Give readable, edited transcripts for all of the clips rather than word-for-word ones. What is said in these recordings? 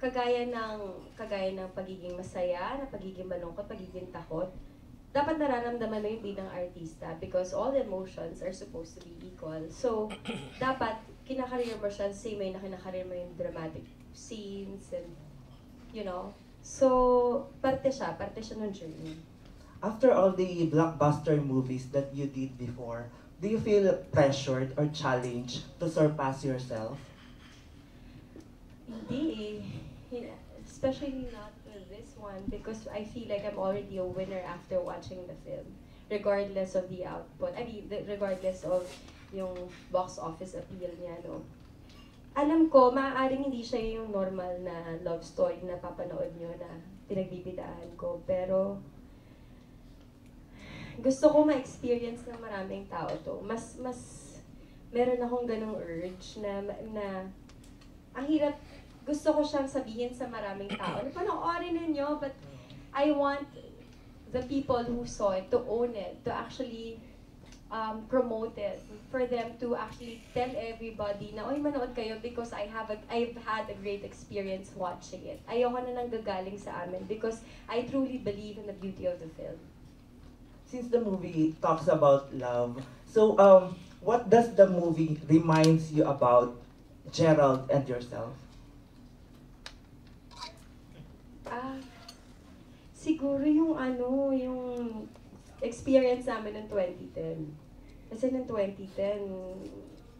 kagaya ng pagiging masaya, na pagiging malungkot, pagiging takot, dapat nararamdaman mo yung bilang artista because all emotions are supposed to be equal. So, dapat kinakarir mo siya same way na kinakarir mo yung dramatic scenes and, you know. So, parte siya ng journey. After all the blockbuster movies that you did before, do you feel pressured or challenged to surpass yourself? Hindi eh. Especially not with this one because I feel like I'm already a winner after watching the film. Regardless of the output. I mean, regardless of yung box office appeal niya, no? Alam ko, maaaring hindi siya yung normal na love story na papanood nyo na pinagbibidaan ko. Pero, gusto ko ma-experience ng maraming tao to. Mas meron akong ganong urge na ang hirap, gusto ko siyang sabihin sa maraming tao. Panoorin ninyo, but I want the people who saw it to own it, to actually promote it, for them to actually tell everybody na, oy, manood kayo because I've had a great experience watching it. Ayoko na nang gagaling sa amin because I truly believe in the beauty of the film. Since the movie talks about love, so what does the movie reminds you about Gerald and yourself? Siguro yung yung experience namin ng 2010. Kasi ng 2010,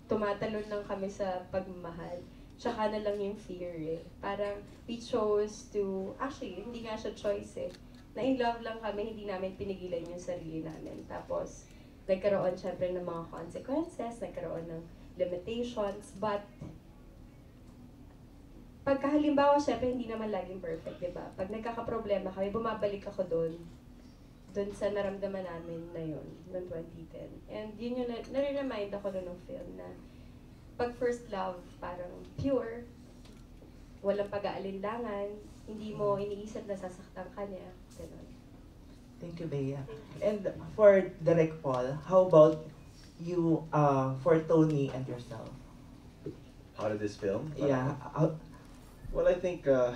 tumatalon lang kami sa pagmamahal. Tsaka na lang yung fear eh. Parang we chose to, actually, hindi nga siya choice eh. Na in love lang kami, hindi namin pinigilan yung sarili namin. Tapos, nagkaroon syempre ng mga consequences, nagkaroon ng limitations, but pagka halimbawa, syempre, hindi naman laging perfect, di ba? Pag nagkakaproblema kami, bumabalik ako doon sa naramdaman namin na yun, noong 2010. And yun yung nare-remind ako doon ng film na pag first love, parang pure, walang pag-aalinlangan, hindi mo iniisip na sasaktan ka niya. Ganun. Thank you, Bea. And for Direk Paul, how about you for Tony and yourself? Out of this film? Yeah. Well, I think for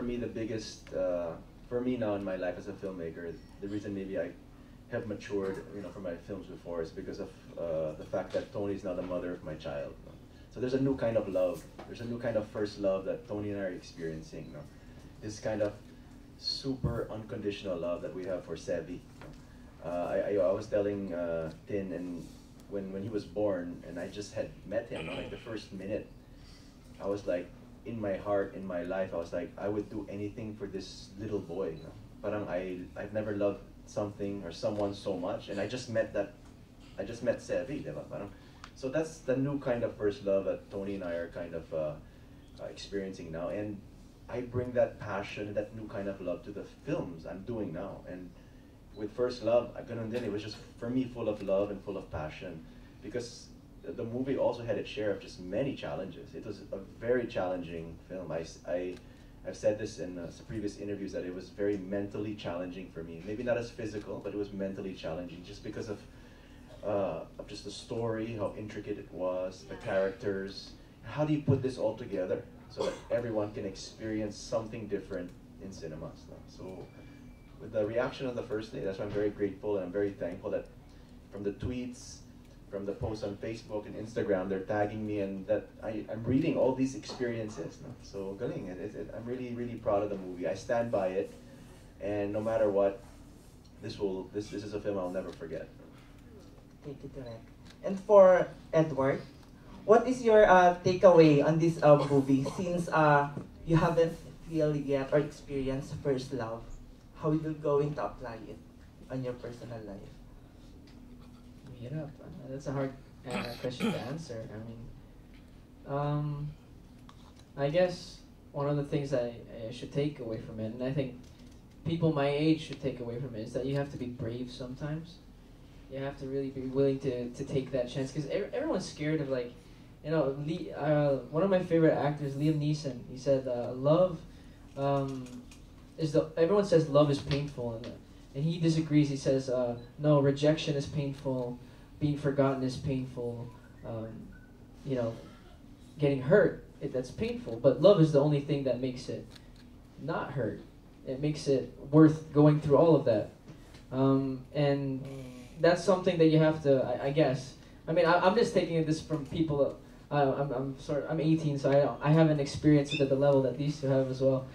me the biggest for me now in my life as a filmmaker, the reason maybe I have matured, from my films before is because of the fact that Tony is now the mother of my child. So there's a new kind of love. There's a new kind of first love that Tony and I are experiencing. This kind of super unconditional love that we have for Sevi. I was telling Tin, and when he was born, and I just had met him, like the first minute, I was like, in my heart, in my life, I was like, I would do anything for this little boy. Parang I've never loved something or someone so much, and I just met Sevi, diba? Parang, so that's the new kind of first love that Tony and I are kind of experiencing now, and I bring that passion, that new kind of love to the films I'm doing now. And with First Love, ganun din, it was just for me full of love and full of passion, because the movie also had its share of just many challenges. It was a very challenging film. I've said this in previous interviews that it was very mentally challenging for me. Maybe not as physical, but it was mentally challenging just because of just the story, how intricate it was, the characters. How do you put this all together so that everyone can experience something different in cinemas? So with the reaction on the first day, that's why I'm very grateful, and I'm very thankful that from the tweets, from the posts on Facebook and Instagram, they're tagging me, and that I'm reading all these experiences. So galing, I'm really, really proud of the movie. I stand by it, and no matter what, this is a film I'll never forget. Thank you, Direk. And for Edward, what is your takeaway on this movie, since you haven't feel yet or experienced first love? How are you going to apply it on your personal life? Hirap. That's a hard question to answer. I mean, I guess one of the things I should take away from it, and I think people my age should take away from it, is that you have to be brave sometimes. You have to really be willing to take that chance, because everyone's scared of, like, one of my favorite actors, Liam Neeson, he said, love everyone says love is painful, and he disagrees. He says, no, rejection is painful, being forgotten is painful, getting hurt that's painful. But love is the only thing that makes it not hurt. It makes it worth going through all of that. And that's something that you have to, I guess. I mean, I'm just taking this from people. I'm 18, so I haven't experienced it at the level that these two have as well.